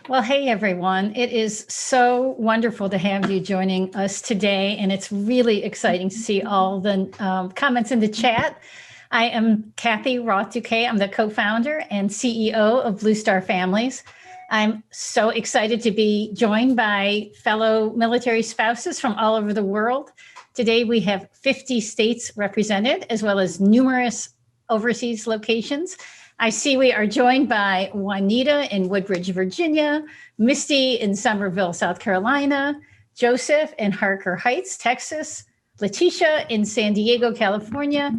Well, hey, everyone. It is so wonderful to have you joining us today, and it's really exciting to see all the comments in the chat. I am Kathy Roth-Duquet. I'm the co-founder and CEO of Blue Star Families. I'm so excited to be joined by fellow military spouses from all over the world. Today, we have 50 states represented, as well as numerous overseas locations. I see we are joined by Juanita in Woodbridge, Virginia, Misty in Somerville, South Carolina, Joseph in Harker Heights, Texas, Letitia in San Diego, California,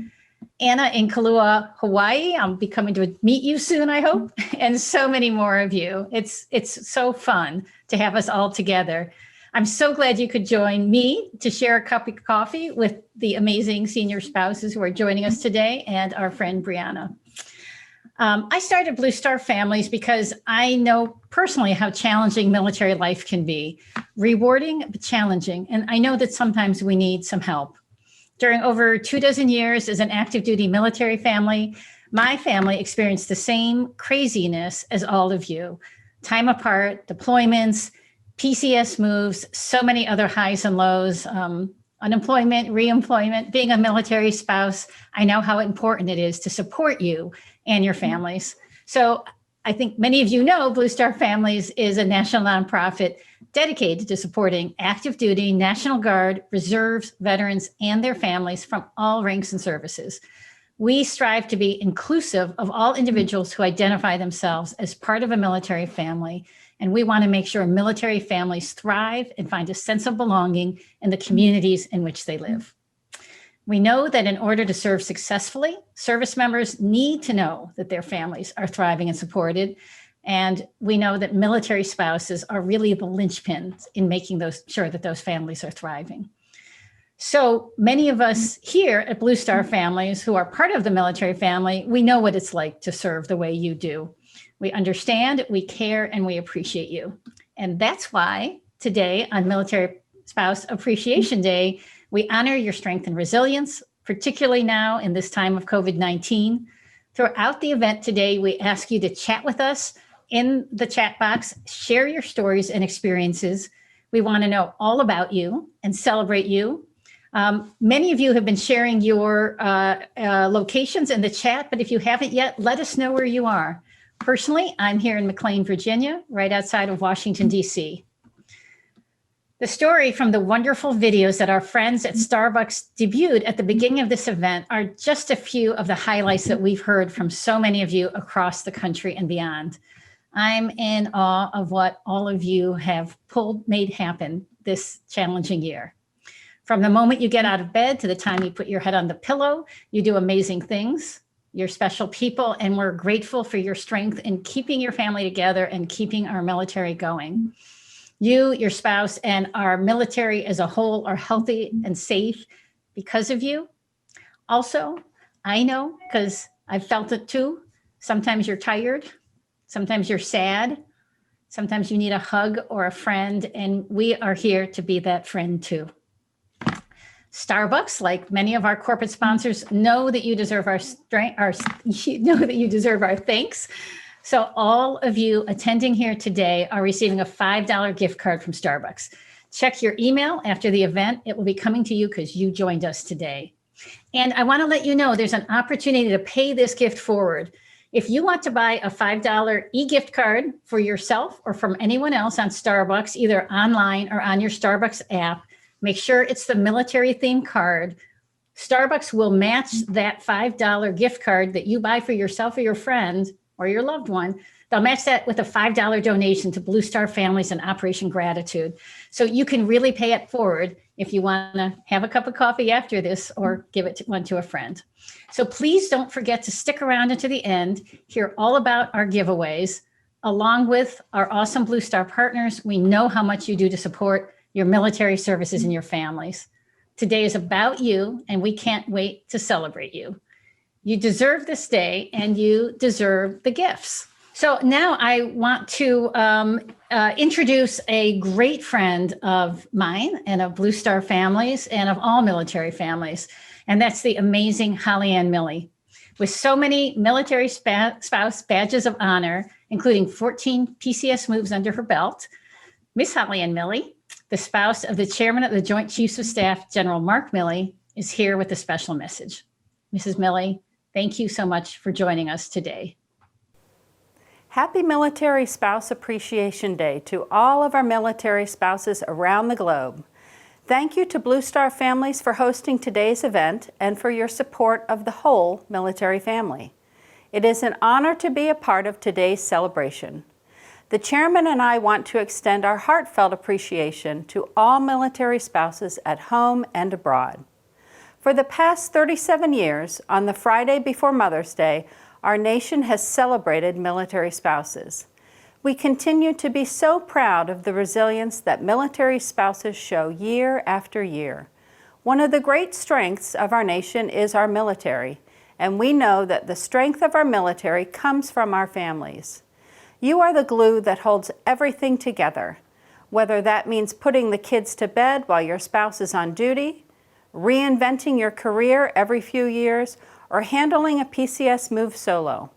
Anna in Kailua, Hawaii. I'll be coming to meet you soon, I hope, and so many more of you. It's so fun to have us all together. I'm so glad you could join me to share a cup of coffee with the amazing senior spouses who are joining us today and our friend Brianna. I started Blue Star Families because I know personally how challenging military life can be. Rewarding, but challenging. And I know that sometimes we need some help. During over 24 years as an active duty military family, my family experienced the same craziness as all of you. Time apart, deployments, PCS moves, so many other highs and lows, unemployment, reemployment, being a military spouse. I know how important it is to support you and your families. So I think many of you know Blue Star Families is a national nonprofit dedicated to supporting active duty, National Guard, reserves, veterans, and their families from all ranks and services. We strive to be inclusive of all individuals who identify themselves as part of a military family. And we want to make sure military families thrive and find a sense of belonging in the communities in which they live. We know that in order to serve successfully, service members need to know that their families are thriving and supported. And we know that military spouses are really the linchpins in making sure that those families are thriving. So many of us here at Blue Star Families who are part of the military family, we know what it's like to serve the way you do. We understand, we care, and we appreciate you. And that's why today on Military Spouse Appreciation Day, we honor your strength and resilience, particularly now in this time of COVID-19. Throughout the event today, we ask you to chat with us in the chat box, share your stories and experiences. We want to know all about you and celebrate you. Many of you have been sharing your locations in the chat, but if you haven't yet, let us know where you are. Personally, I'm here in McLean, Virginia, right outside of Washington, D.C. The story from the wonderful videos that our friends at Starbucks debuted at the beginning of this event are just a few of the highlights that we've heard from so many of you across the country and beyond. I'm in awe of what all of you have made happen this challenging year. From the moment you get out of bed to the time you put your head on the pillow, you do amazing things. You're special people, and we're grateful for your strength in keeping your family together and keeping our military going. You, your spouse, and our military as a whole are healthy and safe because of you. Also, I know, because I've felt it too, sometimes you're tired, sometimes you're sad, sometimes you need a hug or a friend, and we are here to be that friend too. Starbucks, like many of our corporate sponsors, know that you deserve our thanks. So all of you attending here today are receiving a $5 gift card from Starbucks. Check your email after the event. It will be coming to you because you joined us today. And I want to let you know there's an opportunity to pay this gift forward. If you want to buy a $5 e-gift card for yourself or from anyone else on Starbucks, either online or on your Starbucks app, make sure it's the military themed card. Starbucks will match that $5 gift card that you buy for yourself or your friend or your loved one. They'll match that with a $5 donation to Blue Star Families and Operation Gratitude. So you can really pay it forward if you want to have a cup of coffee after this or give it one to a friend. So please don't forget to stick around until the end, hear all about our giveaways, along with our awesome Blue Star partners. We know how much you do to support your military services and your families. Today is about you, and we can't wait to celebrate you. You deserve this day, and you deserve the gifts. So now I want to introduce a great friend of mine and of Blue Star families and of all military families, and that's the amazing Hollyanne Milly. With so many military spouse badges of honor, including 14 PCS moves under her belt, Miss Hollyanne Milly, the spouse of the chairman of the Joint Chiefs of Staff, General Mark Milley, is here with a special message. Mrs. Milley, thank you so much for joining us today. Happy Military Spouse Appreciation Day to all of our military spouses around the globe. Thank you to Blue Star Families for hosting today's event and for your support of the whole military family. It is an honor to be a part of today's celebration. The chairman and I want to extend our heartfelt appreciation to all military spouses at home and abroad. For the past 37 years, on the Friday before Mother's Day, our nation has celebrated military spouses. We continue to be so proud of the resilience that military spouses show year after year. One of the great strengths of our nation is our military, and we know that the strength of our military comes from our families. You are the glue that holds everything together, whether that means putting the kids to bed while your spouse is on duty, reinventing your career every few years, or handling a PCS move solo.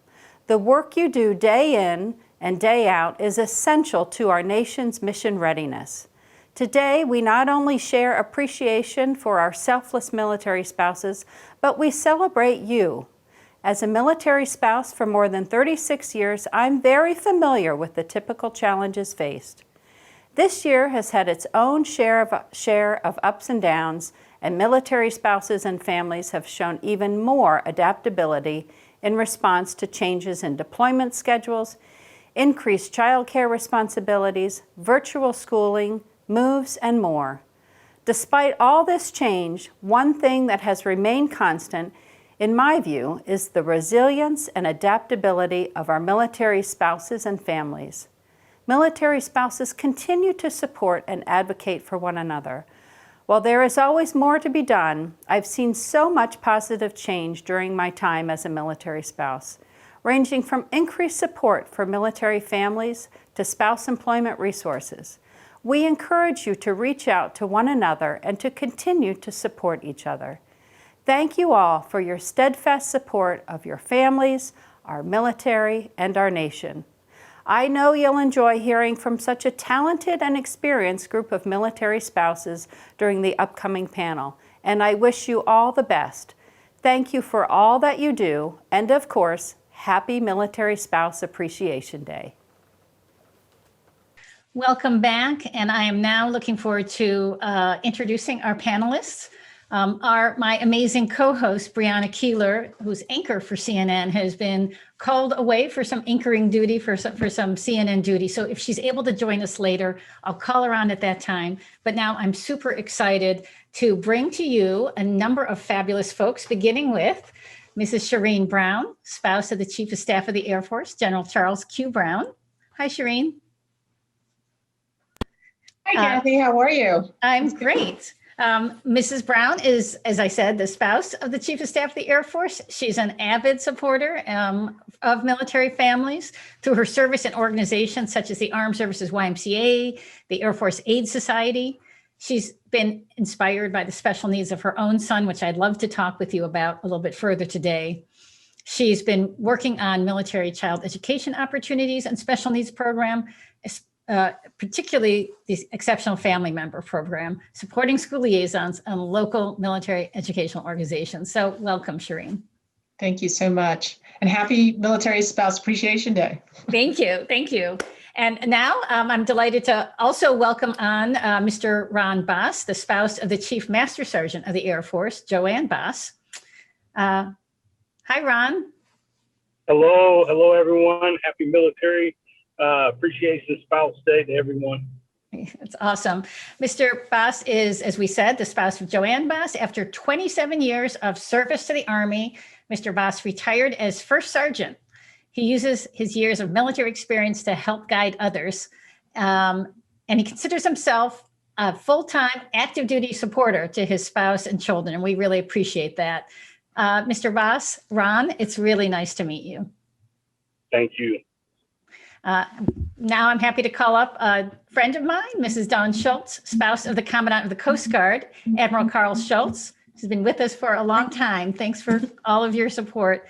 The work you do day in and day out is essential to our nation's mission readiness. Today, we not only share appreciation for our selfless military spouses, but we celebrate you. As a military spouse for more than 36 years, I'm very familiar with the typical challenges faced. This year has had its own share of ups and downs, and military spouses and families have shown even more adaptability in response to changes in deployment schedules, increased child care responsibilities, virtual schooling, moves, and more. Despite all this change, one thing that has remained constant, in my view, is the resilience and adaptability of our military spouses and families. Military spouses continue to support and advocate for one another. While there is always more to be done, I've seen so much positive change during my time as a military spouse, ranging from increased support for military families to spouse employment resources. We encourage you to reach out to one another and to continue to support each other. Thank you all for your steadfast support of your families, our military, and our nation. I know you'll enjoy hearing from such a talented and experienced group of military spouses during the upcoming panel, and I wish you all the best. Thank you for all that you do, and of course, happy Military Spouse Appreciation Day. Welcome back, and I am now looking forward to introducing our panelists. My amazing co-host, Brianna Keeler, who's anchor for CNN, has been called away for some anchoring duty, for some CNN duty. So if she's able to join us later, I'll call her on at that time. But now I'm super excited to bring to you a number of fabulous folks, beginning with Mrs. Shireen Brown, spouse of the Chief of Staff of the Air Force, General Charles Q. Brown. Hi, Shireen. Hi, Kathy. How are you? I'm great. Mrs. Brown is, as I said, the spouse of the Chief of Staff of the Air Force. She's an avid supporter of military families through her service in organizations such as the Armed Services YMCA, the Air Force Aid Society. She's been inspired by the special needs of her own son, which I'd love to talk with you about a little bit further today. She's been working on military child education opportunities and special needs program, particularly the Exceptional Family Member Program, supporting school liaisons and local military educational organizations. So welcome, Shireen. Thank you so much. And happy Military Spouse Appreciation Day. Thank you. Thank you. And now I'm delighted to also welcome on Mr. Ron Boss, the spouse of the Chief Master Sergeant of the Air Force, Joanne Boss. Hi, Ron. Hello, everyone. Happy Military Appreciation Spouse Day to everyone. That's awesome. Mr. Boss is, as we said, the spouse of Joanne Boss. After 27 years of service to the Army, Mr. Boss retired as First Sergeant. He uses his years of military experience to help guide others. And he considers himself a full-time active duty supporter to his spouse and children. And we really appreciate that. Mr. Boss, Ron, it's really nice to meet you. Thank you. Now I'm happy to call up a friend of mine, Mrs. Dawn Schultz, spouse of the Commandant of the Coast Guard, Admiral Carl Schultz, who's been with us for a long time. Thanks for all of your support.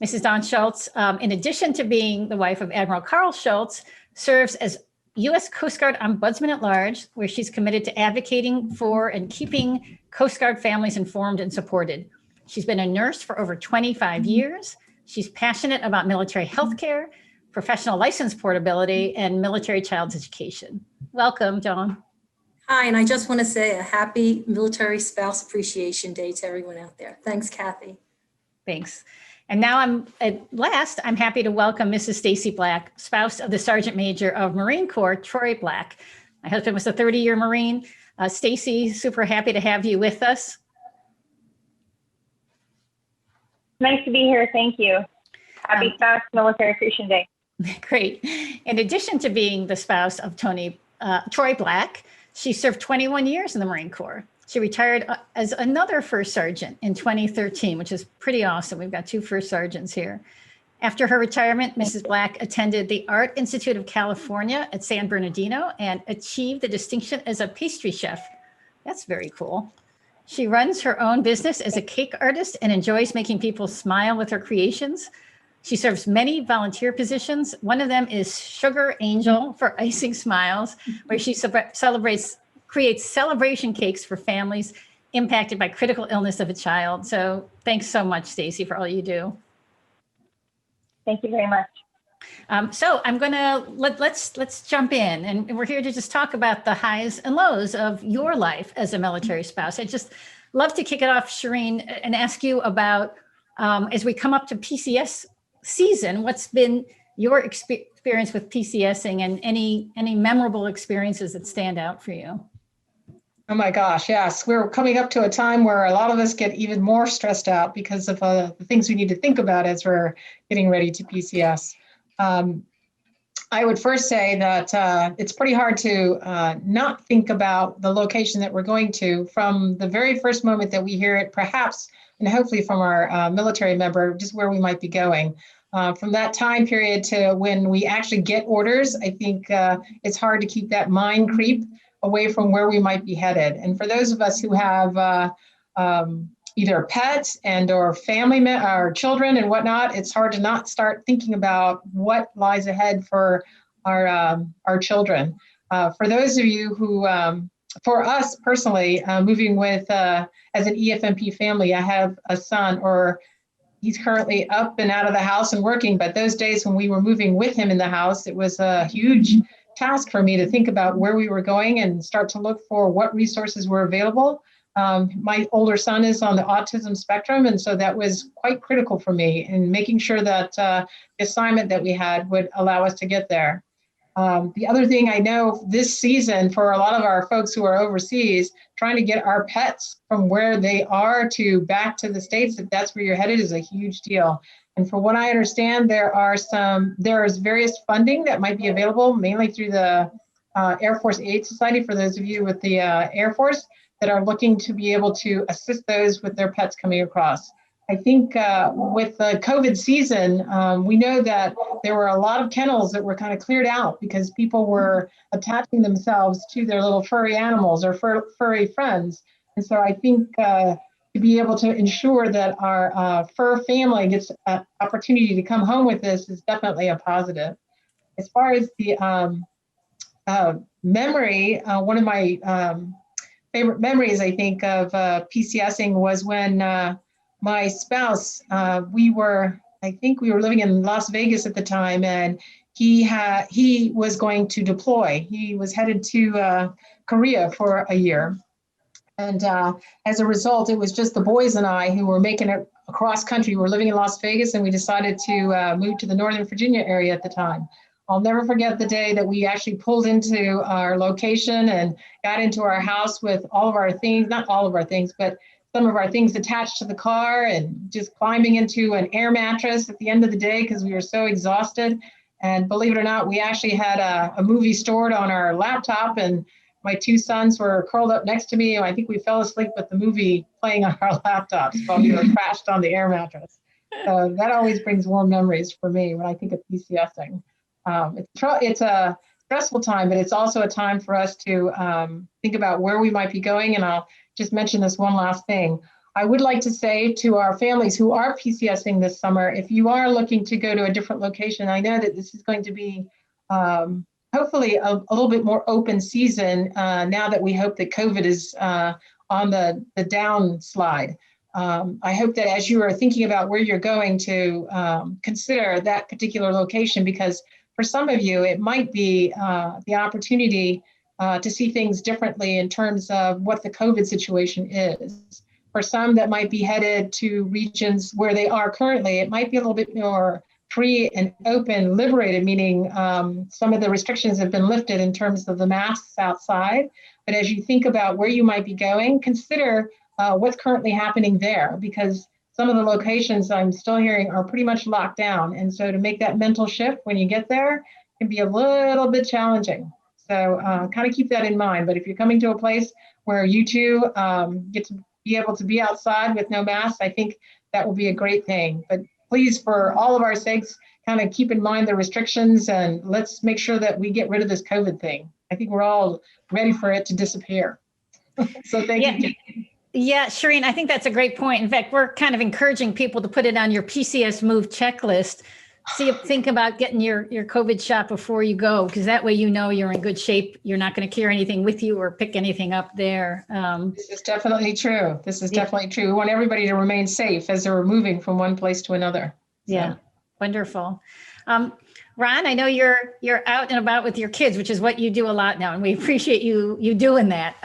Mrs. Dawn Schultz, in addition to being the wife of Admiral Carl Schultz, serves as U.S. Coast Guard Ombudsman at Large, where she's committed to advocating for and keeping Coast Guard families informed and supported. She's been a nurse for over 25 years. She's passionate about military health care, professional license portability, and military child education. Welcome, Dawn. Hi, and I just want to say a happy Military Spouse Appreciation Day to everyone out there. Thanks, Kathy. Thanks. And now I'm happy to welcome Mrs. Stacy Black, spouse of the Sergeant Major of Marine Corps, Troy Black. My husband was a 30-year Marine. Stacy, super happy to have you with us. Nice to be here. Thank you. Happy Spouse Military Appreciation Day. Great. In addition to being the spouse of Troy Black, she served 21 years in the Marine Corps. She retired as another First Sergeant in 2013, which is pretty awesome. We've got two First Sergeants here. After her retirement, Mrs. Black attended the Art Institute of California at San Bernardino and achieved the distinction as a pastry chef. That's very cool. She runs her own business as a cake artist and enjoys making people smile with her creations. She serves many volunteer positions. One of them is Sugar Angel for Icing Smiles, where she creates celebration cakes for families impacted by critical illness of a child. So thanks so much, Stacy, for all you do. Thank you very much. So I'm gonna let's jump in, and we're here to just talk about the highs and lows of your life as a military spouse. I'd just love to kick it off, Shireen, and ask you about as we come up to PCS season, what's been your experience with PCSing and any memorable experiences that stand out for you? Oh my gosh, yes. We're coming up to a time where a lot of us get even more stressed out because of the things we need to think about as we're getting ready to PCS. I would first say that it's pretty hard to not think about the location that we're going to from the very first moment that we hear it, perhaps, and hopefully from our military member, just where we might be going. From that time period to when we actually get orders, I think it's hard to keep that mind creep away from where we might be headed. And for those of us who have either pets and or family or children and whatnot, it's hard to not start thinking about what lies ahead for our children. For those of you who, for us personally, moving with as an EFMP family, I have a son, or he's currently up and out of the house and working, but those days when we were moving with him in the house, it was a huge task for me to think about where we were going and start to look for what resources were available My older son is on the autism spectrum, and so that was quite critical for me in making sure that the assignment that we had would allow us to get there. The other thing I know this season for a lot of our folks who are overseas, trying to get our pets from where they are to back to the States, if that's where you're headed, is a huge deal. And from what I understand, there is various funding that might be available, mainly through the Air Force Aid Society, for those of you with the Air Force that are looking to be able to assist those with their pets coming across. I think with the COVID season, we know that there were a lot of kennels that were kind of cleared out because people were attaching themselves to their little furry animals or furry friends. And so I think to be able to ensure that our fur family gets an opportunity to come home with this is definitely a positive. As far as the memory, one of my favorite memories, I think, of PCSing was when my spouse, we were living in Las Vegas at the time, and he was going to deploy. He was headed to Korea for a year. And as a result, it was just the boys and I who were making it across country. We were living in Las Vegas, and we decided to move to the Northern Virginia area at the time. I'll never forget the day that we actually pulled into our location and got into our house with all of our things, not all of our things, but some of our things attached to the car, and just climbing into an air mattress at the end of the day because we were so exhausted. And believe it or not, we actually had a movie stored on our laptop, and my two sons were curled up next to me. I think we fell asleep with the movie playing on our laptops while we were crashed on the air mattress. So that always brings warm memories for me when I think of PCSing. It's a stressful time, but it's also a time for us to think about where we might be going. And I'll just mention this one last thing. I would like to say to our families who are PCSing this summer, if you are looking to go to a different location, I know that this is going to be hopefully a little bit more open season now that we hope that COVID is on the downslide. I hope that as you are thinking about where you're going to consider that particular location, because for some of you, it might be the opportunity to see things differently in terms of what the COVID situation is. For some that might be headed to regions where they are currently, it might be a little bit more free and open, liberated, meaning some of the restrictions have been lifted in terms of the masks outside. But as you think about where you might be going, consider what's currently happening there, because some of the locations I'm still hearing are pretty much locked down. And so to make that mental shift when you get there can be a little bit challenging. So kind of keep that in mind. But if you're coming to a place where you two get to be able to be outside with no masks, I think that will be a great thing. But please, for all of our sakes, kind of keep in mind the restrictions, and let's make sure that we get rid of this COVID thing. I think we're all ready for it to disappear. So thank you. Yeah, Shireen, I think that's a great point. In fact, we're kind of encouraging people to put it on your PCS move checklist. Think about getting your COVID shot before you go, because that way you know you're in good shape. You're not going to carry anything with you or pick anything up there. This is definitely true. Definitely true. We want everybody to remain safe as they're moving from one place to another. So. Yeah, wonderful. Ron, I know you're out and about with your kids, which is what you do a lot now, and we appreciate you doing that.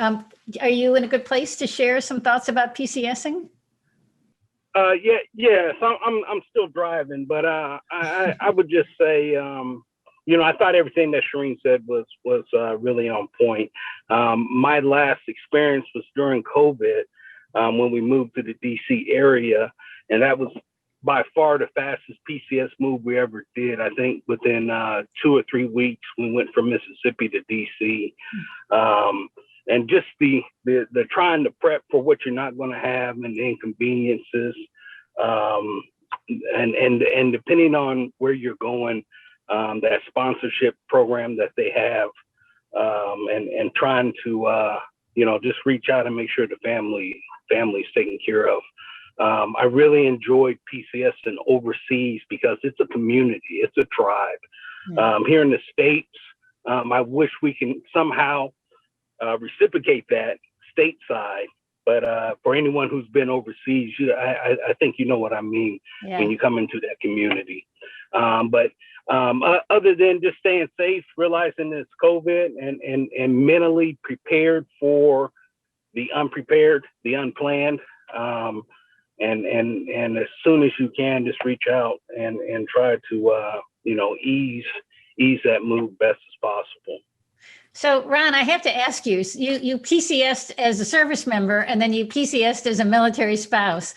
Are you in a good place to share some thoughts about PCSing? Yes, I'm still driving, but I would just say, I thought everything that Shireen said was really on point. My last experience was during COVID when we moved to the DC area, and that was by far the fastest PCS move we ever did. I think within 2 or 3 weeks, we went from Mississippi to DC. And just the trying to prep for what you're not going to have and the inconveniences, and depending on where you're going, that sponsorship program that they have, and trying to just reach out and make sure the family's taken care of. I really enjoyed PCS and overseas because it's a community, it's a tribe. Here in the States, I wish we can somehow reciprocate that stateside, but for anyone who's been overseas, I think you know what I mean when you come into that community. But other than just staying safe, realizing it's COVID, and mentally prepared for the unprepared, the unplanned. And as soon as you can, just reach out and try to, ease that move best as possible. So, Ron, I have to ask you, you PCSed as a service member and then you PCSed as a military spouse.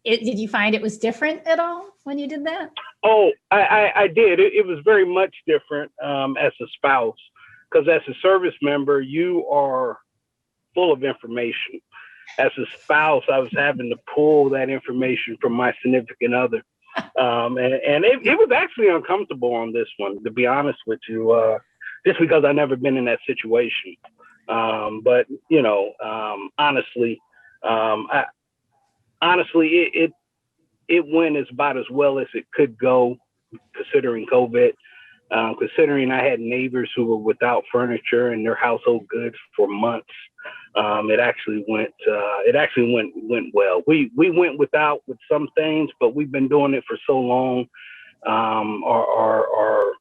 Did you find it was different at all when you did that? Oh, I did. It was very much different as a spouse, because as a service member, you are full of information. As a spouse, I was having to pull that information from my significant other. And it was actually uncomfortable on this one, to be honest with you, just because I've never been in that situation. But, honestly, it went about as well as it could go, considering COVID, considering I had neighbors who were without furniture and their household goods for months. It actually went well. We went without with some things, but we've been doing it for so long. Our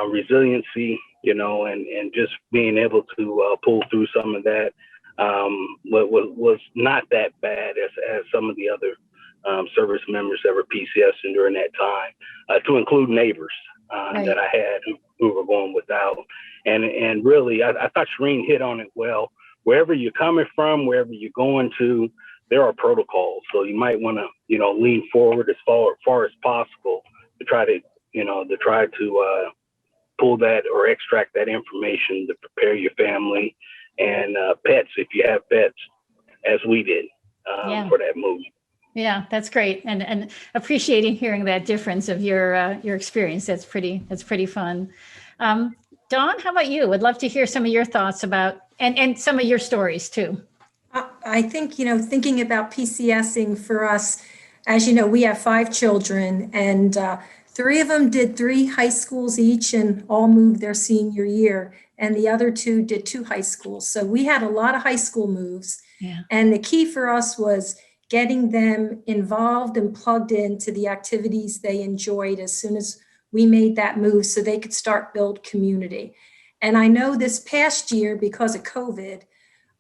resiliency, and just being able to pull through some of that was not that bad as some of the other service members that were PCSing during that time, to include neighbors that I had who were going without. And really, I thought Shireen hit on it well. Wherever you're coming from, wherever you're going to, there are protocols. So you might want to, lean forward as far as possible to try to pull that or extract that information to prepare your family and pets, if you have pets, as we did for that move. Yeah, that's great, and appreciating hearing that difference of your experience. That's pretty fun. Dawn, how about you? Would love to hear some of your thoughts about and some of your stories too. I think, thinking about PCSing for us, as you know, we have 5 children, and 3 of them did 3 high schools each and all moved their senior year. And the other 2 did 2 high schools. So we had a lot of high school moves. Yeah. And the key for us was getting them involved and plugged into the activities they enjoyed as soon as we made that move so they could start build community. And I know this past year, because of COVID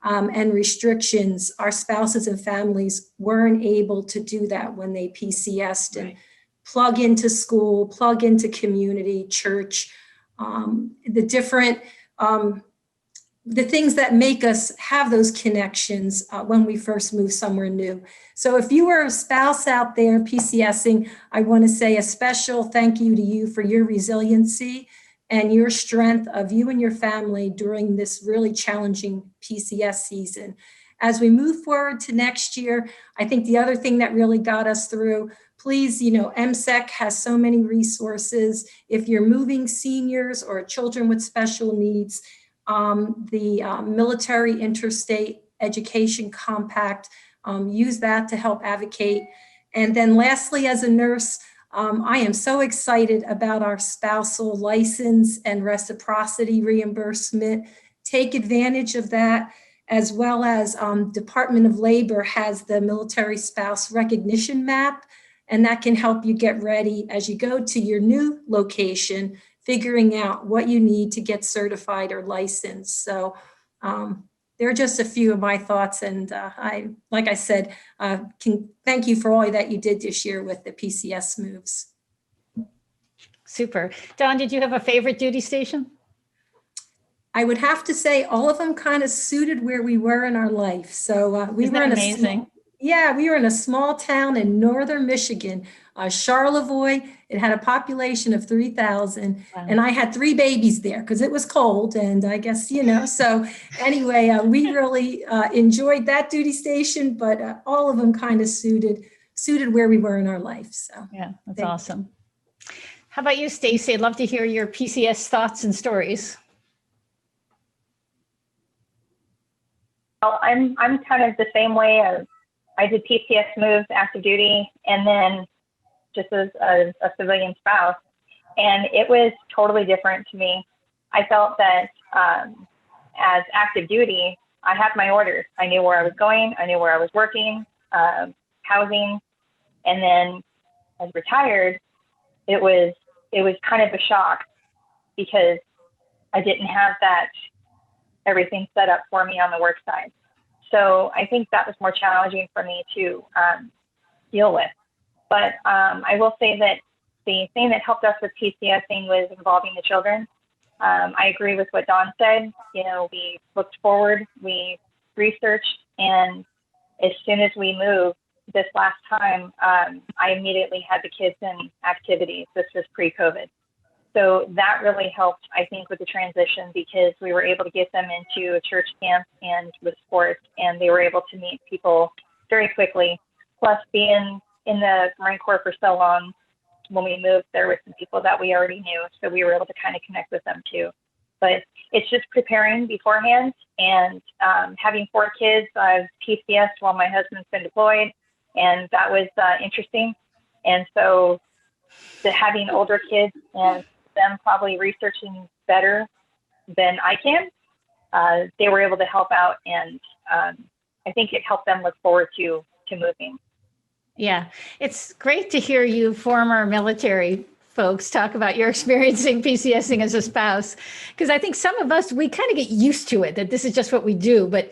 and restrictions, our spouses and families weren't able to do that when they PCSed and plug into school, plug into community, church, the different, the things that make us have those connections when we first move somewhere new. So if you are a spouse out there PCSing, I want to say a special thank you to you for your resiliency and your strength of you and your family during this really challenging PCS season. As we move forward to next year, I think the other thing that really got us through, please, MSEC has so many resources. If you're moving seniors or children with special needs, the Military Interstate Education Compact, use that to help advocate. And then lastly, as a nurse, I am so excited about our spousal license and reciprocity reimbursement. Take advantage of that, as well as Department of Labor has the military spouse recognition map, and that can help you get ready as you go to your new location, figuring out what you need to get certified or licensed. So there are just a few of my thoughts, and like I said, can thank you for all that you did this year with the PCS moves. Super. Dawn, did you have a favorite duty station? I would have to say all of them kind of suited where we were in our life. So we were amazing. We were in a small town in northern Michigan, Charlevoix. It had a population of 3,000, and I had 3 babies there because it was cold, and I guess, so anyway, we really enjoyed that duty station, but all of them kind of suited where we were in our life. So yeah, that's awesome. How about you, Stacy? I'd love to hear your PCS thoughts and stories. Well, I'm kind of the same way. I did PCS moves, active duty, and then just as a civilian spouse. And it was totally different to me. I felt that as active duty, I had my orders. I knew where I was going. I knew where I was working, housing. And then as retired, it was kind of a shock because I didn't have that everything set up for me on the work side. So I think that was more challenging for me to deal with. But I will say that the thing that helped us with PCSing was involving the children. I agree with what Dawn said. You know, we looked forward, we researched, and as soon as we moved this last time, I immediately had the kids in activities. This was pre-COVID. So that really helped, I think, with the transition, because we were able to get them into a church camp and with sports, and they were able to meet people very quickly. Plus, being in the Marine Corps for so long, when we moved, there were some people that we already knew, so we were able to kind of connect with them too. But it's just preparing beforehand, and having 4 kids. I've PCS while my husband's been deployed, and that was interesting. And so having older kids and them probably researching better than I can, they were able to help out, and I think it helped them look forward to moving. Yeah, it's great to hear you former military folks talk about your experiencing PCSing as a spouse, because I think some of us, we kind of get used to it, that this is just what we do. But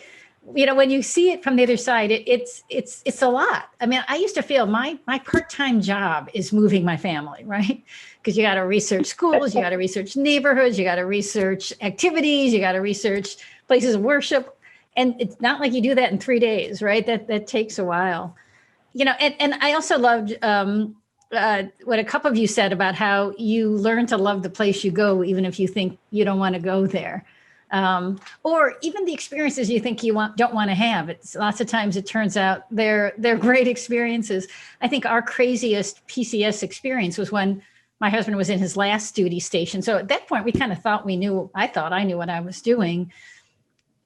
you know, when you see it from the other side, it's a lot. I mean, I used to feel my part-time job is moving my family, right? Because you got to research schools, you got to research neighborhoods, you got to research activities, you got to research places of worship, and it's not like you do that in 3 days, right? That takes a while. You know, and I also loved what a couple of you said about how you learn to love the place you go, even if you think you don't want to go there. Or even the experiences you think you don't want to have. It's lots of times it turns out they're great experiences. I think our craziest PCS experience was when my husband was in his last duty station. So at that point, we kind of thought I thought I knew what I was doing.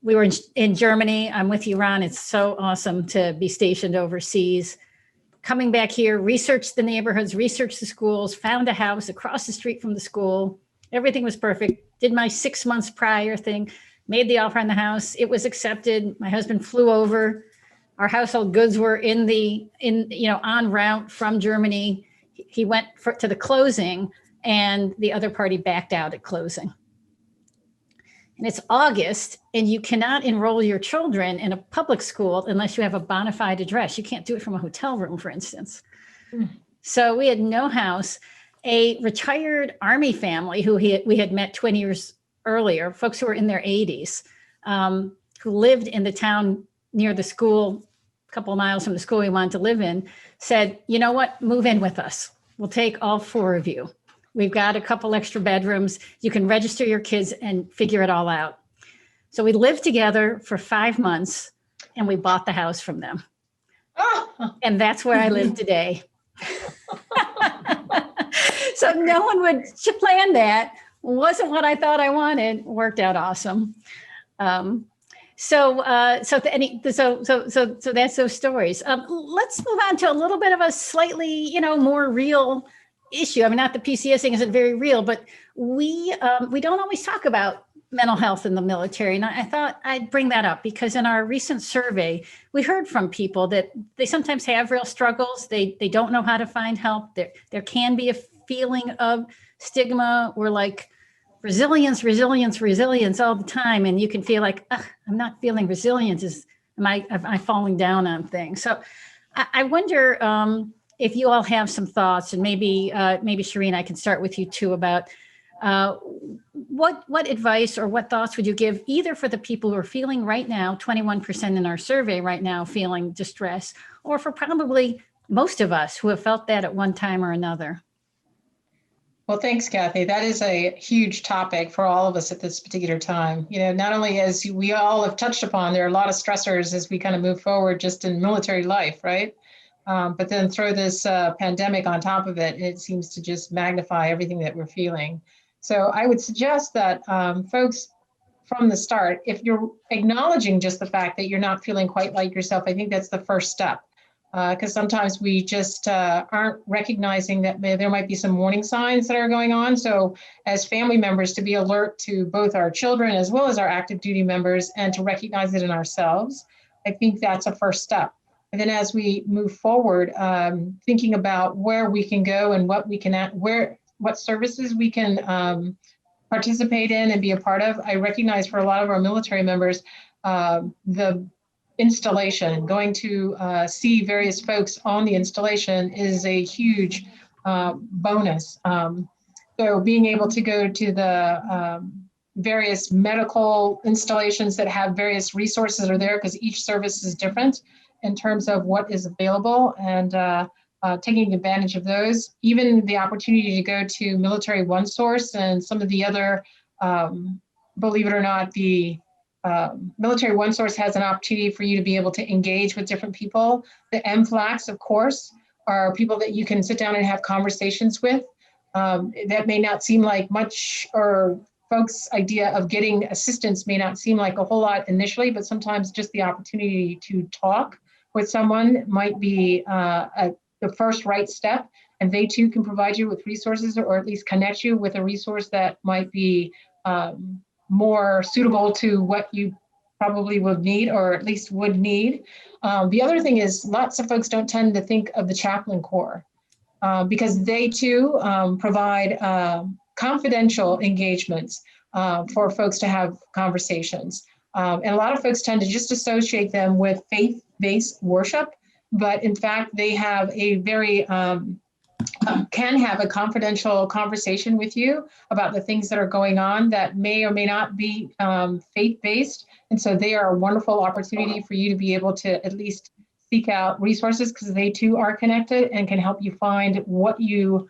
We were in Germany. I'm with you, Ron. It's so awesome to be stationed overseas. Coming back here, researched the neighborhoods, researched the schools, found a house across the street from the school. Everything was perfect. Did my 6 months prior thing, made the offer on the house. It was accepted. My husband flew over. Our household goods were en route from Germany. He went to the closing, and the other party backed out at closing. And it's August, and you cannot enroll your children in a public school unless you have a bona fide address. You can't do it from a hotel room, for instance. So we had no house. A retired Army family who we had met 20 years earlier, folks who were in their 80s, who lived in the town near the school, a couple of miles from the school we wanted to live in, said, you know what, move in with us. We'll take all 4 of you. We've got a couple extra bedrooms. You can register your kids and figure it all out. So we lived together for 5 months, and we bought the house from them. And that's where I live today. So no one would plan that. Wasn't what I thought I wanted. Worked out awesome. So that's those stories. Let's move on to a little bit of a slightly, more real issue. I mean, not the PCSing isn't very real, but we don't always talk about mental health in the military. And I thought I'd bring that up because in our recent survey, we heard from people that they sometimes have real struggles. They don't know how to find help. There can be a feeling of stigma or like resilience all the time. And you can feel like, I'm not feeling resilient. Am I falling down on things? So I wonder if you all have some thoughts, and maybe Shireen, I can start with you too, about what advice or what thoughts would you give either for the people who are feeling right now, 21% in our survey right now feeling distress, or for probably most of us who have felt that at one time or another? Well, thanks, Kathy. That is a huge topic for all of us at this particular time. Not only as we all have touched upon, there are a lot of stressors as we kind of move forward just in military life, right? But then throw this pandemic on top of it, it seems to just magnify everything that we're feeling. So I would suggest that folks from the start, if you're acknowledging just the fact that you're not feeling quite like yourself, I think that's the first step. Because sometimes we just aren't recognizing that there might be some warning signs that are going on. So as family members, to be alert to both our children as well as our active duty members and to recognize it in ourselves, I think that's a first step. And then as we move forward, thinking about where we can go and what we can, what services we can participate in and be a part of. I recognize for a lot of our military members, the installation. Going to see various folks on the installation is a huge bonus. So being able to go to the various medical installations that have various resources are there, because each service is different in terms of what is available, and taking advantage of those. Even the opportunity to go to Military One Source and some of the other, believe it or not, the Military One Source has an opportunity for you to be able to engage with different people. The MFLACs, of course, are people that you can sit down and have conversations with. That may not seem like much, or folks' idea of getting assistance may not seem like a whole lot initially, but sometimes just the opportunity to talk with someone might be the first right step, and they too can provide you with resources, or at least connect you with a resource that might be more suitable to what you probably would need, or at least would need. The other thing is, lots of folks don't tend to think of the Chaplain Corps, because they too provide confidential engagements for folks to have conversations. And a lot of folks tend to just associate them with faith-based worship, but in fact, they have a very, can have a confidential conversation with you about the things that are going on that may or may not be faith-based. And so they are a wonderful opportunity for you to be able to at least seek out resources, because they too are connected and can help you find what you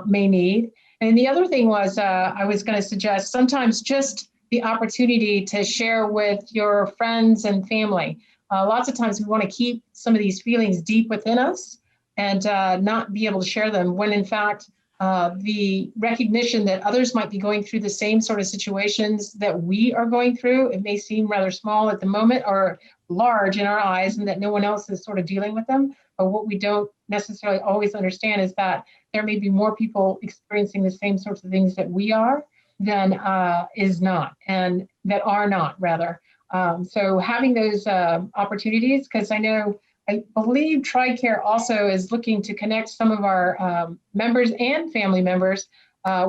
may need. And the other thing was, I was going to suggest sometimes just the opportunity to share with your friends and family. Lots of times we want to keep some of these feelings deep within us and not be able to share them, when in fact, the recognition that others might be going through the same sort of situations that we are going through, it may seem rather small at the moment or large in our eyes, and that no one else is sort of dealing with them. But what we don't necessarily always understand is that there may be more people experiencing the same sorts of things that we are than is not, and that are not, rather. So having those opportunities, because I believe TRICARE also is looking to connect some of our members and family members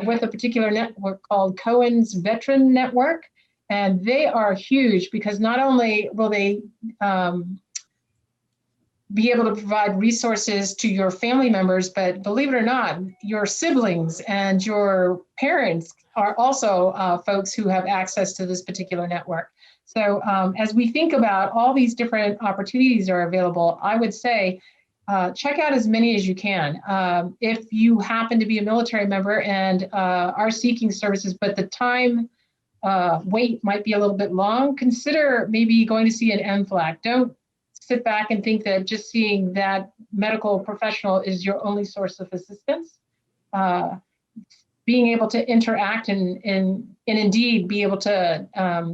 with a particular network called Cohen's Veteran Network. And they are huge, because not only will they be able to provide resources to your family members, but believe it or not, your siblings and your parents are also folks who have access to this particular network. So as we think about all these different opportunities are available, I would say check out as many as you can. If you happen to be a military member and are seeking services, but the time wait might be a little bit long, consider maybe going to see an MFLAC. Don't sit back and think that just seeing that medical professional is your only source of assistance. Being able to interact and indeed be able to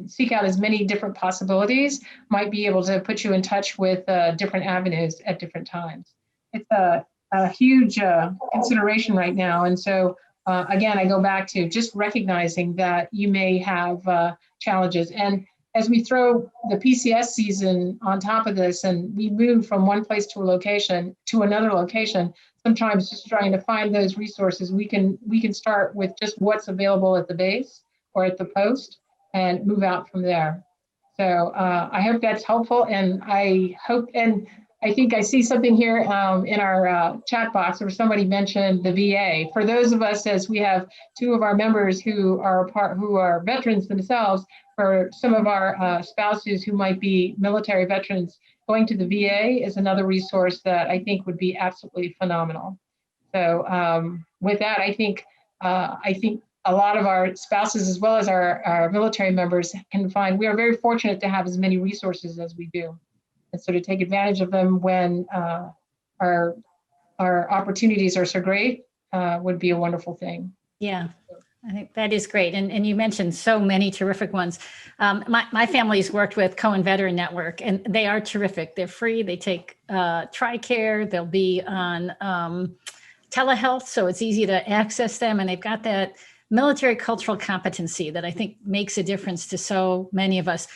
seek out as many different possibilities might be able to put you in touch with different avenues at different times. It's a huge consideration right now. And so again, I go back to just recognizing that you may have challenges. And as we throw the PCS season on top of this, and we move from one place to a location to another location, sometimes just trying to find those resources, we can start with just what's available at the base or at the post and move out from there. So I hope that's helpful, and I think I see something here in our chat box where somebody mentioned the VA. For those of us, as we have two of our members who are veterans themselves, for some of our spouses who might be military veterans, going to the VA is another resource that I think would be absolutely phenomenal. So with that, I think a lot of our spouses, as well as our military members, can find we are very fortunate to have as many resources as we do. And so to take advantage of them when our opportunities are so great would be a wonderful thing. Yeah, I think that is great. And you mentioned so many terrific ones. My family's worked with Cohen Veteran Network, and they are terrific. They're free. They take TRICARE. They'll be on telehealth, so it's easy to access them. And they've got that military cultural competency that I think makes a difference to so many of us.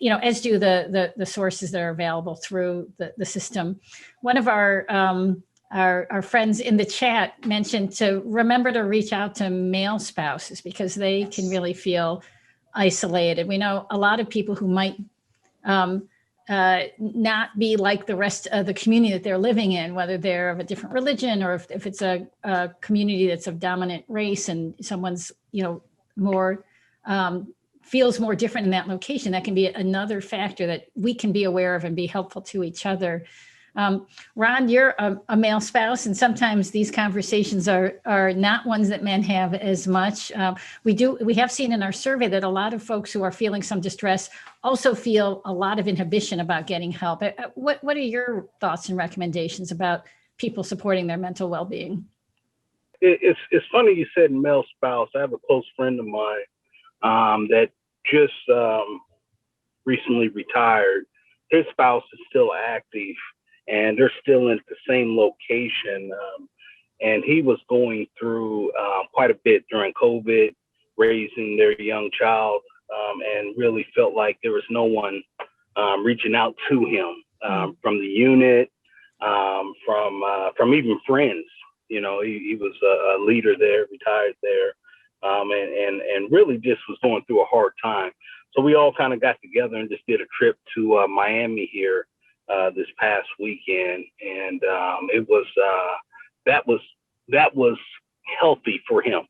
You know, as do the sources that are available through the system. One of our friends in the chat mentioned to remember to reach out to male spouses, because they can really feel isolated. We know a lot of people who might not be like the rest of the community that they're living in, whether they're of a different religion or if it's a community that's of dominant race and someone's, more feels more different in that location. That can be another factor that we can be aware of and be helpful to each other. Ron, you're a male spouse, and sometimes these conversations are not ones that men have as much. We have seen in our survey that a lot of folks who are feeling some distress also feel a lot of inhibition about getting help. What are your thoughts and recommendations about people supporting their mental well-being? It's funny you said male spouse. I have a close friend of mine that just recently retired. His spouse is still active, and they're still in the same location. And he was going through quite a bit during COVID, raising their young child, and really felt like there was no one reaching out to him from the unit, from even friends. He was a leader there, retired there, and really just was going through a hard time. So we all kind of got together and just did a trip to Miami here this past weekend, and that was healthy for him,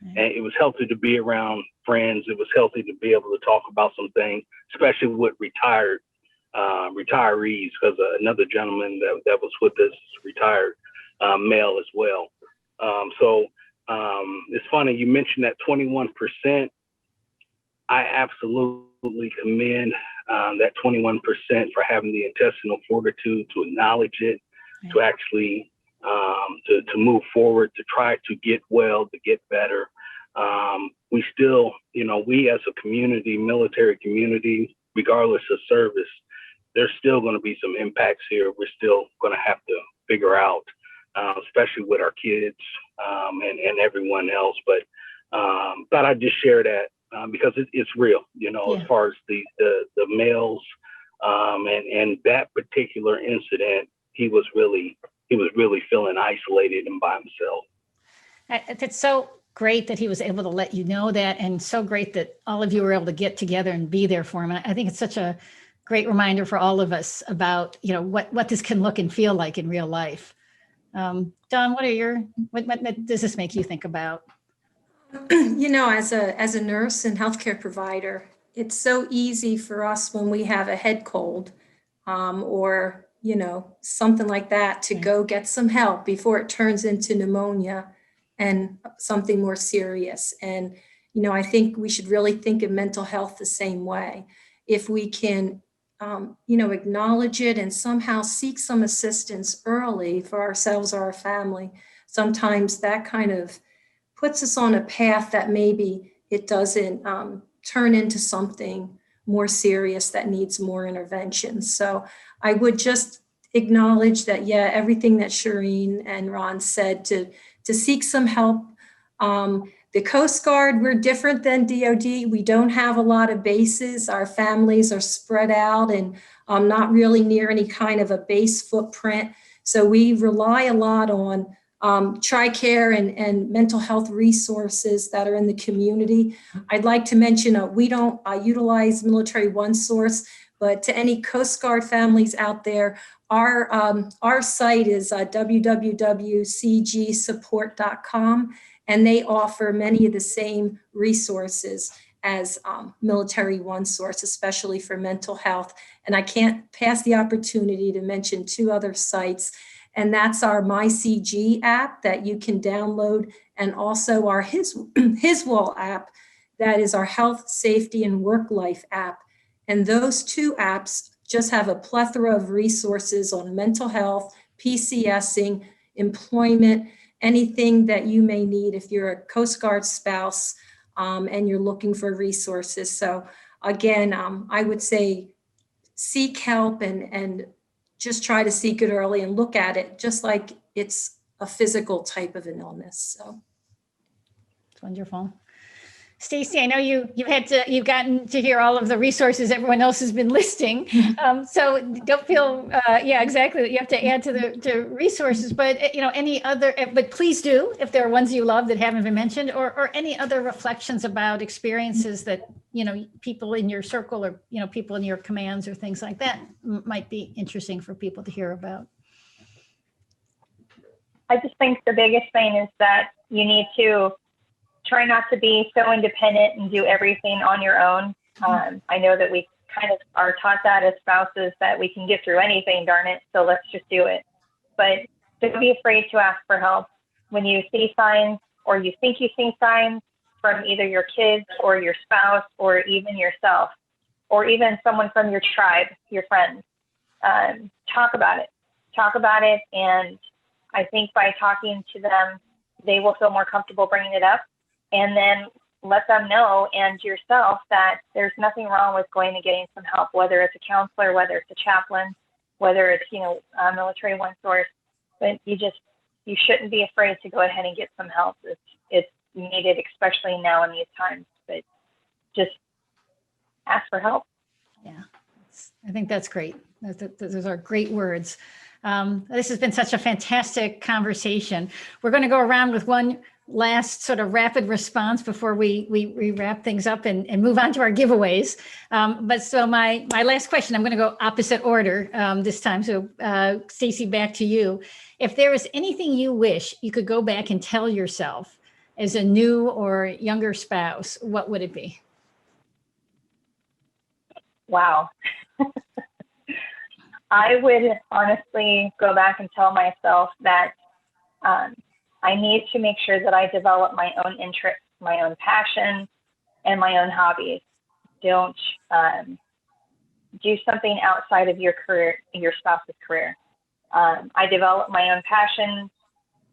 and it was healthy to be around friends. It was healthy to be able to talk about some things, especially with retirees, because another gentleman that was with us is retired male as well. So it's funny you mentioned that 21%. I absolutely commend that 21% for having the intestinal fortitude to acknowledge it, to actually to move forward, to try to get well, to get better. We still, we as a community, military community, regardless of service, there's still going to be some impacts here. We're still going to have to figure out, especially with our kids and everyone else. But thought I'd just share that. Because it's real, as far as the males, and that particular incident, he was really feeling isolated and by himself. It's so great that he was able to let you know that, and so great that all of you were able to get together and be there for him. I think it's such a great reminder for all of us about, what this can look and feel like in real life. Dawn, what does this make you think about? As a nurse and healthcare provider, it's so easy for us when we have a head cold or, something like that to go get some help before it turns into pneumonia and something more serious. And, I think we should really think of mental health the same way. If we can, acknowledge it and somehow seek some assistance early for ourselves or our family, sometimes that kind of puts us on a path that maybe it doesn't turn into something more serious that needs more intervention. So I would just acknowledge that, everything that Shireen and Ron said, to seek some help. The Coast Guard, we're different than DOD. We don't have a lot of bases. Our families are spread out and not really near any kind of a base footprint. So we rely a lot on TRICARE and mental health resources that are in the community. I'd like to mention we don't utilize Military One Source, but to any Coast Guard families out there, our site is www.cgsupport.com, and they offer many of the same resources as Military One Source, especially for mental health. And I can't pass the opportunity to mention two other sites. And that's our MyCG app that you can download, and also our His Wall app, that is our health, safety, and work life app. And those two apps just have a plethora of resources on mental health, PCSing, employment, anything that you may need if you're a Coast Guard spouse and you're looking for resources. So again, I would say seek help and just try to seek it early and look at it just like it's a physical type of an illness. So it's wonderful. Stacy, I know you've gotten to hear all of the resources everyone else has been listing. So don't feel, yeah, exactly, that you have to add to the resources, but any other, but please do, if there are ones you love that haven't been mentioned, or any other reflections about experiences that, people in your circle or, people in your commands or things like that might be interesting for people to hear about. I just think the biggest thing is that you need to try not to be so independent and do everything on your own. I know that we kind of are taught that as spouses, that we can get through anything, darn it, so let's just do it. But don't be afraid to ask for help. When you see signs, or you think you see signs from either your kids or your spouse or even yourself, or even someone from your tribe, your friends, talk about it. Talk about it, and I think by talking to them, they will feel more comfortable bringing it up. And then let them know, and yourself, that there's nothing wrong with going and getting some help, whether it's a counselor, whether it's a chaplain, whether it's, a military one source. But you shouldn't be afraid to go ahead and get some help. It's needed, especially now in these times. But just ask for help. Yeah, I think that's great. Those are great words. This has been such a fantastic conversation. We're going to go around with one last sort of rapid response before we wrap things up and move on to our giveaways. But so my last question, I'm going to go opposite order this time. So Stacy, back to you. If there was anything you wish you could go back and tell yourself as a new or younger spouse, what would it be? Wow. I would honestly go back and tell myself that I need to make sure that I develop my own interests, my own passion, and my own hobbies. Don't do something outside of your career, your spouse's career. I developed my own passion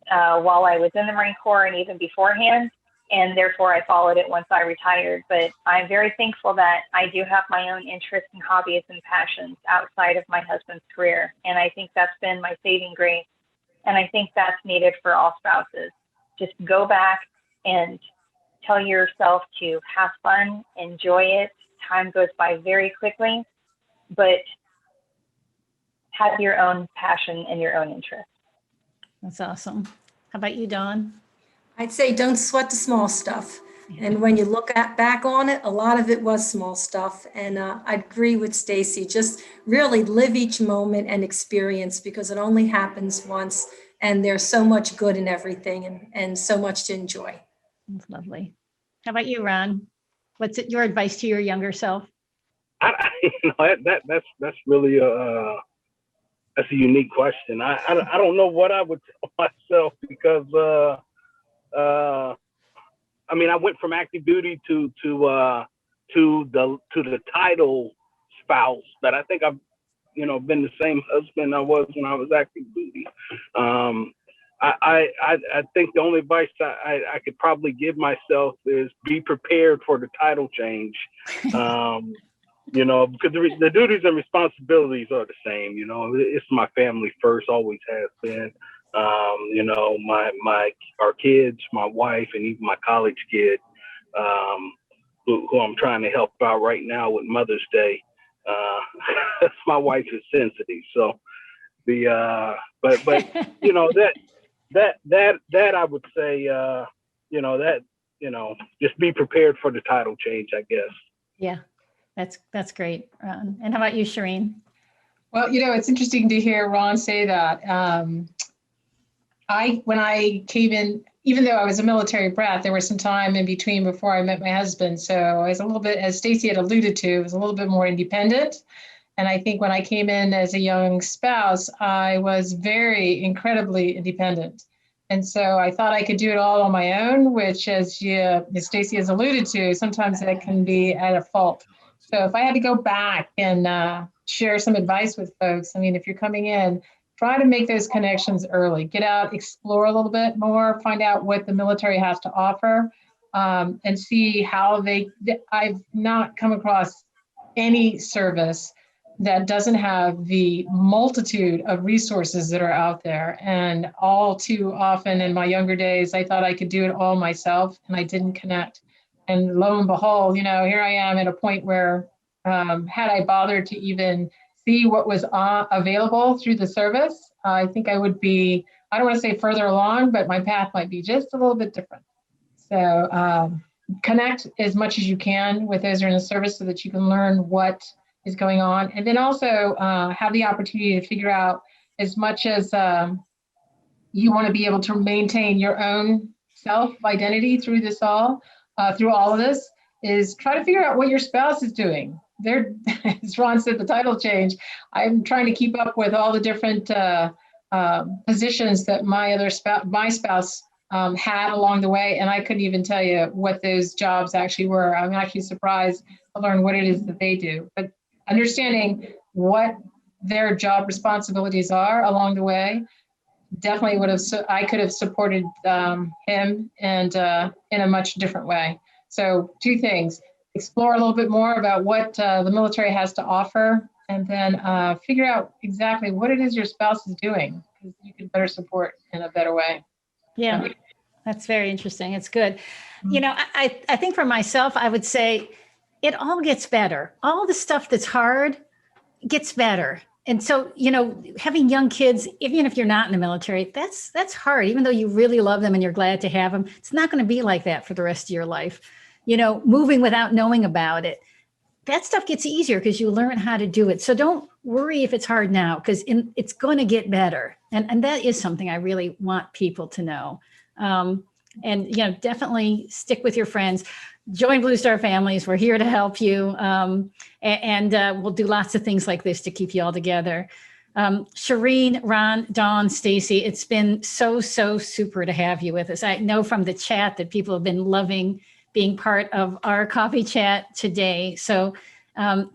while I was in the Marine Corps and even beforehand, and therefore I followed it once I retired. But I'm very thankful that I do have my own interests and hobbies and passions outside of my husband's career. And I think that's been my saving grace. And I think that's needed for all spouses. Just go back and tell yourself to have fun, enjoy it. Time goes by very quickly, but have your own passion and your own interest. That's awesome. How about you, Dawn? I'd say don't sweat the small stuff. And when you look back on it, a lot of it was small stuff. And I agree with Stacy. Just really live each moment and experience, because it only happens once. And there's so much good in everything, and so much to enjoy. That's lovely. How about you, Ron? What's your advice to your younger self? That's really that's a unique question. I don't know what I would tell myself, because I went from active duty to the title spouse, but I think I've been the same husband I was when I was active duty. I think the only advice I could probably give myself is be prepared for the title change. Because the duties and responsibilities are the same. It's my family first, always has been. Our kids, my wife, and even my college kid, who I'm trying to help out right now with Mother's Day. My wife is sensitive, so but that I would say, just be prepared for the title change, I guess. Yeah, that's great. And how about you, Shireen? Well, it's interesting to hear Ron say that. When I came in, even though I was a military brat, there was some time in between before I met my husband. So I was a little bit, as Stacy had alluded to, was a little bit more independent. And I think when I came in as a young spouse, I was very incredibly independent. And so I thought I could do it all on my own, which, as Stacy has alluded to, sometimes that can be at a fault. So if I had to go back and share some advice with folks, if you're coming in, try to make those connections early. Get out, explore a little bit more, find out what the military has to offer, and see how I've not come across any service that doesn't have the multitude of resources that are out there. And all too often in my younger days, I thought I could do it all myself, and I didn't connect. And lo and behold, here I am at a point where had I bothered to even see what was available through the service, I think I would be, I don't want to say further along, but my path might be just a little bit different. So connect as much as you can with those who are in the service so that you can learn what is going on. And then also have the opportunity to figure out, as much as you want to be able to maintain your own self-identity through this through all of this, is try to figure out what your spouse is doing. As Ron said, the title change. I'm trying to keep up with all the different positions that my spouse had along the way, and I couldn't even tell you what those jobs actually were. I'm actually surprised to learn what it is that they do. But understanding what their job responsibilities are along the way, definitely I could have supported him and in a much different way. So 2 things: explore a little bit more about what the military has to offer, and then figure out exactly what it is your spouse is doing, because you can better support in a better way. Yeah, that's very interesting. It's good. I think for myself, I would say it all gets better. All the stuff that's hard gets better. And so, having young kids, even if you're not in the military, that's hard. Even though you really love them and you're glad to have them, it's not going to be like that for the rest of your life. Moving without knowing about it, that stuff gets easier because you learn how to do it. So don't worry if it's hard now, because it's going to get better. And that is something I really want people to know. And definitely stick with your friends. Join Blue Star Families. We're here to help you. And we'll do lots of things like this to keep you all together. Shireen, Ron, Dawn, Stacy, it's been so super to have you with us. I know from the chat that people have been loving being part of our coffee chat today. So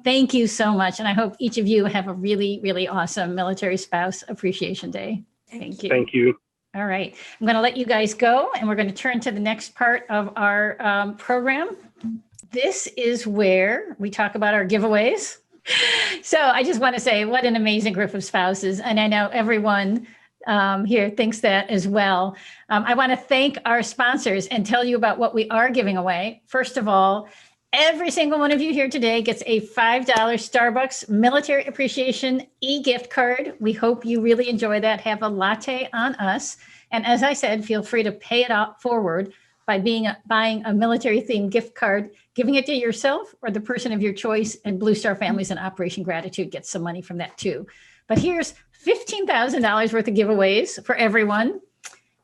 thank you so much. And I hope each of you have a really, really awesome Military Spouse Appreciation Day. Thank you. Thank you. All right. I'm going to let you guys go, and we're going to turn to the next part of our program. This is where we talk about our giveaways. So I just want to say what an amazing group of spouses. And I know everyone here thinks that as well. I want to thank our sponsors and tell you about what we are giving away. First of all, every single one of you here today gets a $5 Starbucks Military Appreciation e-gift card. We hope you really enjoy that. Have a latte on us. And as I said, feel free to pay it out forward by buying a military-themed gift card, giving it to yourself or the person of your choice, and Blue Star Families and Operation Gratitude gets some money from that too. But here's $15,000 worth of giveaways for everyone.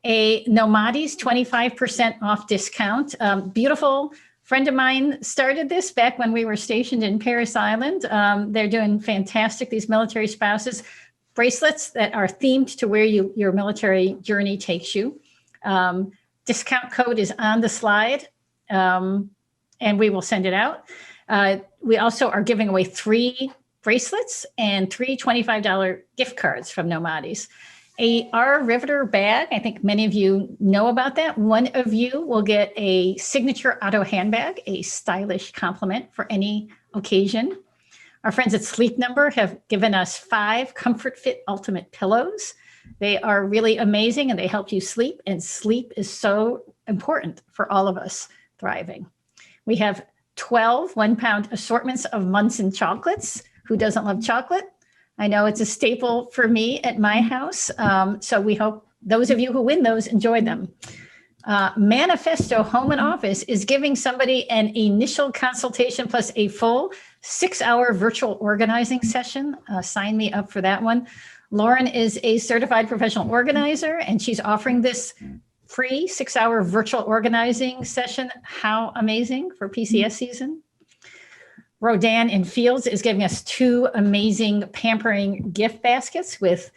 A Nomades 25% off discount. Beautiful friend of mine started this back when we were stationed in Paris Island. They're doing fantastic, these military spouses. Bracelets that are themed to where your military journey takes you. Discount code is on the slide, and we will send it out. We also are giving away 3 bracelets and 3 $25 gift cards from Nomades. Our Riveter bag, I think many of you know about that. One of you will get a signature auto handbag, a stylish compliment for any occasion. Our friends at Sleep Number have given us 5 Comfort Fit Ultimate pillows. They are really amazing and they help you sleep, and sleep is so important for all of us thriving. We have 12 1-pound assortments of Munson chocolates. Who doesn't love chocolate? I know it's a staple for me at my house. So we hope those of you who win those enjoy them. Manifesto Home and Office is giving somebody an initial consultation plus a full 6-hour virtual organizing session. Sign me up for that one. Lauren is a certified professional organizer, and she's offering this free 6-hour virtual organizing session. How amazing for PCS season. Rodan in Fields is giving us 2 amazing pampering gift baskets with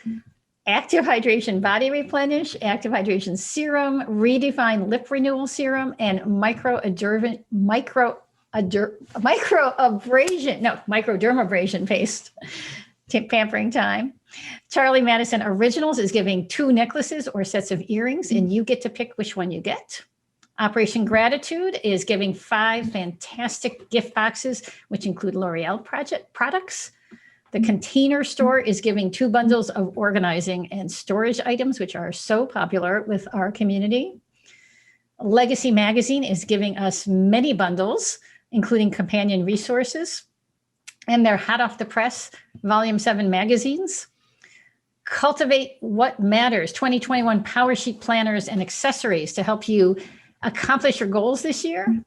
Active Hydration Body Replenish, Active Hydration Serum, Redefine Lip Renewal Serum, and microdermabrasion paste. Pampering time. Charlie Madison Originals is giving 2 necklaces or sets of earrings, and you get to pick which one you get. Operation Gratitude is giving 5 fantastic gift boxes, which include L'Oreal products. The Container Store is giving 2 bundles of organizing and storage items, which are so popular with our community. Legacy Magazine is giving us many bundles, including companion resources, and they're hot off the press, Volume 7 magazines. Cultivate What Matters, 2021 Power Sheet planners and accessories to help you accomplish your goals this year.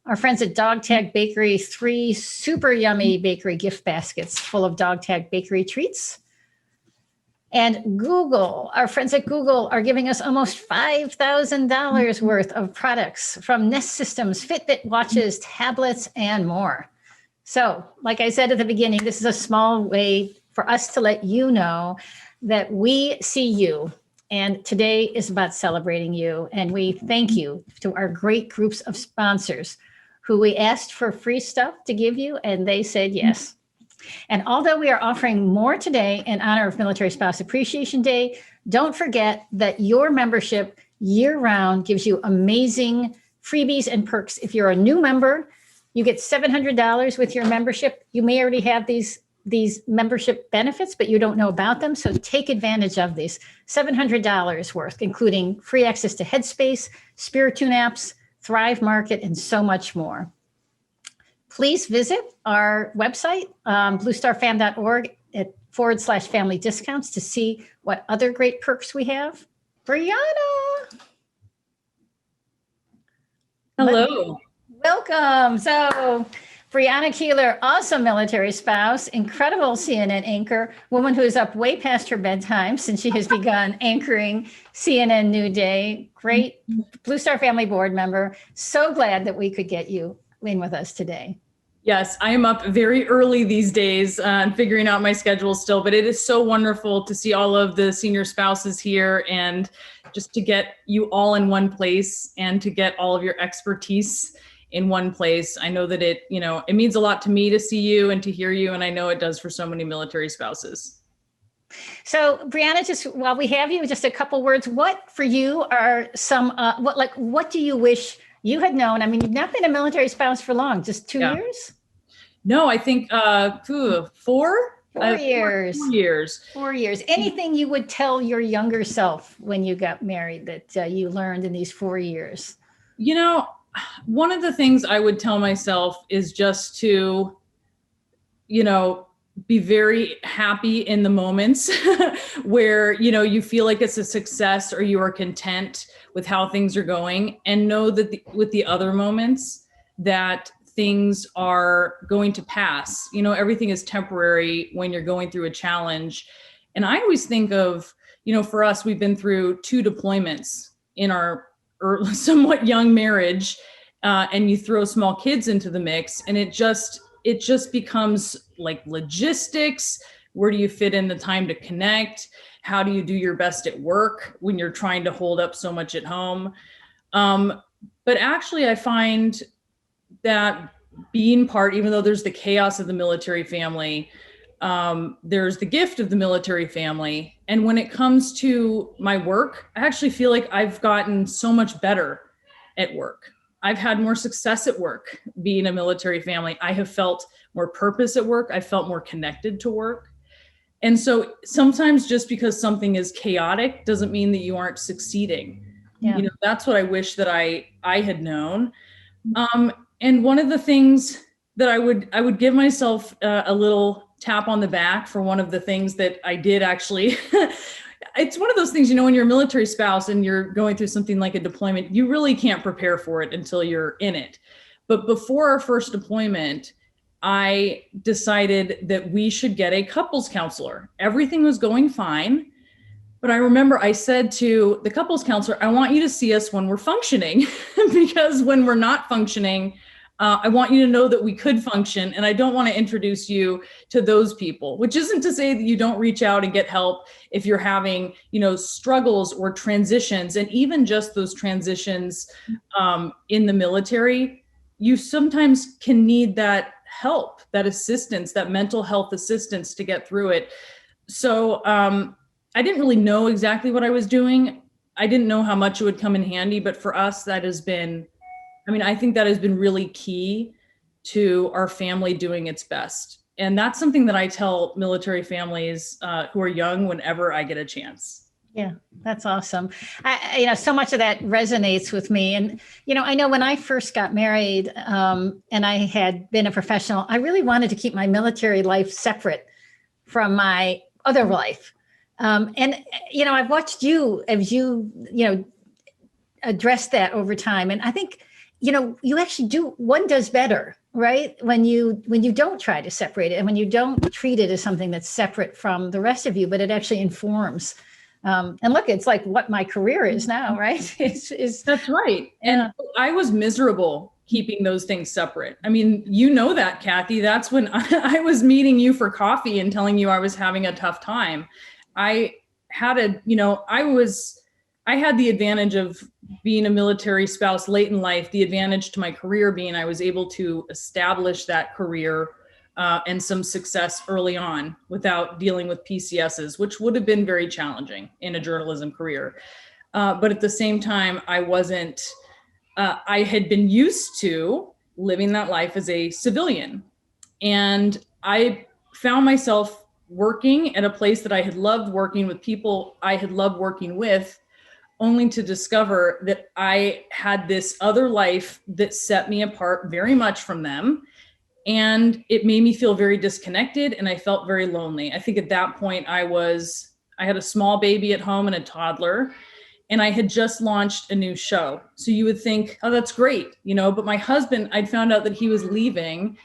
Our friends at Dog Tag Bakery, 3 super yummy bakery gift baskets full of Dog Tag Bakery treats. And Google, our friends at Google are giving us almost $5,000 worth of products from Nest Systems, Fitbit watches, tablets, and more. So, like I said at the beginning, this is a small way for us to let you know that we see you. And today is about celebrating you. And we thank you to our great groups of sponsors who we asked for free stuff to give you, and they said yes. And although we are offering more today in honor of Military Spouse Appreciation Day, don't forget that your membership year-round gives you amazing freebies and perks. If you're a new member, you get $700 with your membership. You may already have these membership benefits, but you don't know about them. So take advantage of these $700 worth, including free access to Headspace, Spiritune apps, Thrive Market, and so much more. Please visit our website, bluestarfam.org /family discounts to see what other great perks we have. Brianna. Hello. Welcome. So Brianna Keeler, also military spouse, incredible CNN anchor, woman who is up way past her bedtime since she has begun anchoring CNN New Day. Great Blue Star Family board member. So glad that we could get you in with us today. Yes, I am up very early these days and figuring out my schedule still, but it is so wonderful to see all of the senior spouses here and just to get you all in one place and to get all of your expertise in one place. I know that it means a lot to me to see you and to hear you, and I know it does for so many military spouses. So Brianna, just while we have you, just a couple words. What for you are some, what do you wish you had known? I mean, you've not been a military spouse for long, just 2 years? No, I think 4? 4 years. 4 years. 4 years. Anything you would tell your younger self when you got married that you learned in these 4 years? One of the things I would tell myself is just to, be very happy in the moments where, you feel like it's a success or you are content with how things are going, and know that with the other moments that things are going to pass. Everything is temporary when you're going through a challenge. And I always think of, for us, we've been through 2 deployments in our somewhat young marriage, and you throw small kids into the mix, and it just becomes like logistics. Where do you fit in the time to connect? How do you do your best at work when you're trying to hold up so much at home? But actually, I find that being part, even though there's the chaos of the military family, there's the gift of the military family. And when it comes to my work, I actually feel like I've gotten so much better at work. I've had more success at work being a military family. I have felt more purpose at work. I felt more connected to work. And so sometimes just because something is chaotic doesn't mean that you aren't succeeding. Yeah. That's what I wish that I had known. And one of the things that I would give myself a little tap on the back for, one of the things that I did actually, it's one of those things, when you're a military spouse and you're going through something like a deployment, you really can't prepare for it until you're in it. But before our first deployment, I decided that we should get a couples counselor. Everything was going fine. But I remember I said to the couples counselor, I want you to see us when we're functioning, because when we're not functioning, I want you to know that we could function. And I don't want to introduce you to those people, which isn't to say that you don't reach out and get help if you're having, struggles or transitions. And even just those transitions in the military, you sometimes can need that help, that assistance, that mental health assistance to get through it. So I didn't really know exactly what I was doing. I didn't know how much it would come in handy, but for us, that has been, I think that has been really key to our family doing its best. And that's something that I tell military families who are young whenever I get a chance. Yeah, that's awesome. So much of that resonates with me. And, I know when I first got married, and I had been a professional, I really wanted to keep my military life separate from my other life. I've watched you as you address that over time. And I think, you actually one does better, right? When you don't try to separate it and when you don't treat it as something that's separate from the rest of you, but it actually informs. And look, it's like what my career is now, right? That's right. Yeah. And I was miserable keeping those things separate. I mean, you know that, Kathy. That's when I was meeting you for coffee and telling you I was having a tough time. I had I had the advantage of being a military spouse late in life, the advantage to my career being I was able to establish that career and some success early on without dealing with PCSs, which would have been very challenging in a journalism career. But at the same time, I had been used to living that life as a civilian. And I found myself working at a place that I had loved working with people I had loved working with, only to discover that I had this other life that set me apart very much from them. And it made me feel very disconnected and I felt very lonely. I think at that point I had a small baby at home and a toddler, and I had just launched a new show. So you would think, oh, that's great, but my husband, I'd found out that he was leaving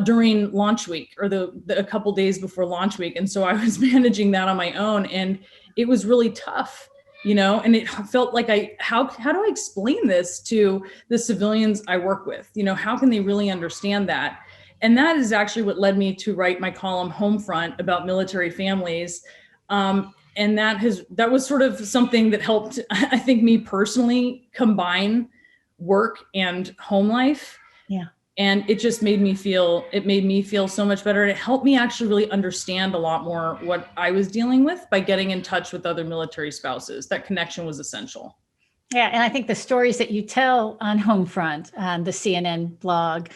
during launch week or a couple days before launch week. And so I was managing that on my own, and it was really tough. And it felt like how do I explain this to the civilians I work with? How can they really understand that? And that is actually what led me to write my column Homefront about military families. And that was sort of something that helped, I think, me personally combine work and home life. Yeah. And it just made me feel so much better. And it helped me actually really understand a lot more what I was dealing with by getting in touch with other military spouses. That connection was essential. Yeah. And I think the stories that you tell on Homefront, on the CNN blog,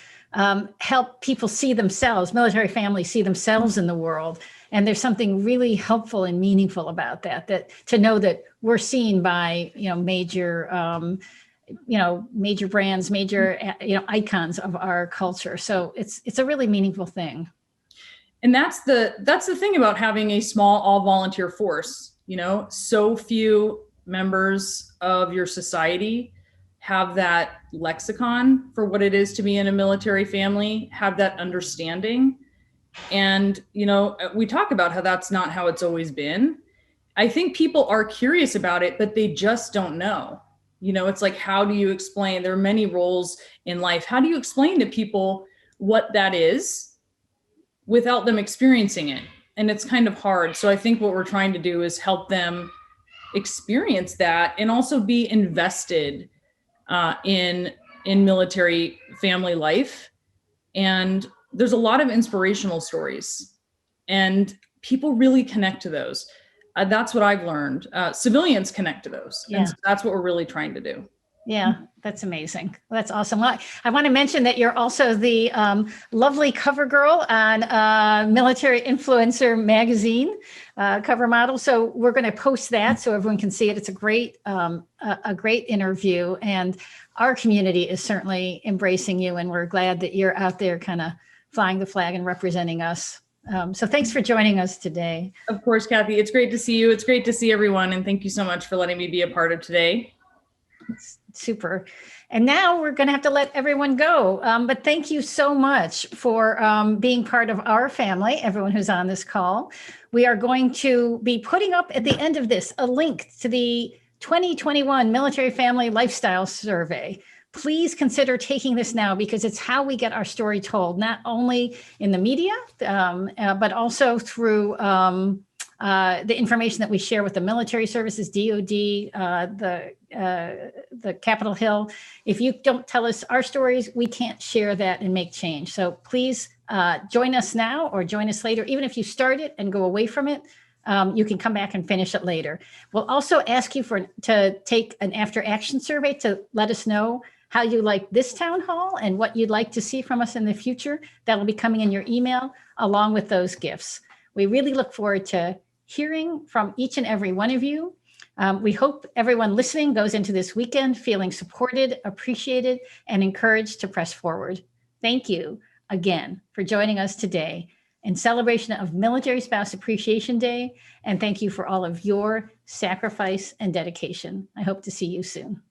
help people see themselves, military families see themselves in the world. And there's something really helpful and meaningful about that to know that we're seen by, major brands, major, icons of our culture. So it's a really meaningful thing. And that's the thing about having a small all volunteer force. So few members of your society have that lexicon for what it is to be in a military family, have that understanding. And, we talk about how that's not how it's always been. I think people are curious about it, but they just don't know. It's like, how do you explain? There are many roles in life. How do you explain to people what that is without them experiencing it? And it's kind of hard. So I think what we're trying to do is help them experience that and also be invested in military family life. And there's a lot of inspirational stories, and people really connect to those. That's what I've learned. Civilians connect to those. Yeah. And so that's what we're really trying to do. Yeah, that's amazing. That's awesome. Well, I want to mention that you're also the lovely cover girl on Military Influencer magazine, cover model. So we're going to post that so everyone can see it. It's a great interview, and our community is certainly embracing you, and we're glad that you're out there kind of flying the flag and representing us. So thanks for joining us today. Of course, Kathy, it's great to see you. It's great to see everyone. And thank you so much for letting me be a part of today. Super. And now we're going to have to let everyone go. But thank you so much for being part of our family, everyone who's on this call. We are going to be putting up at the end of this a link to the 2021 Military Family Lifestyle Survey. Please consider taking this now, because it's how we get our story told, not only in the media, but also through the information that we share with the military services, DOD, the Capitol Hill. If you don't tell us our stories, we can't share that and make change. So please join us now or join us later. Even if you start it and go away from it, you can come back and finish it later. We'll also ask you to take an after action survey to let us know how you like this town hall and what you'd like to see from us in the future. That will be coming in your email along with those gifts. We really look forward to hearing from each and every one of you. We hope everyone listening goes into this weekend feeling supported, appreciated, and encouraged to press forward. Thank you again for joining us today in celebration of Military Spouse Appreciation Day. And thank you for all of your sacrifice and dedication. I hope to see you soon.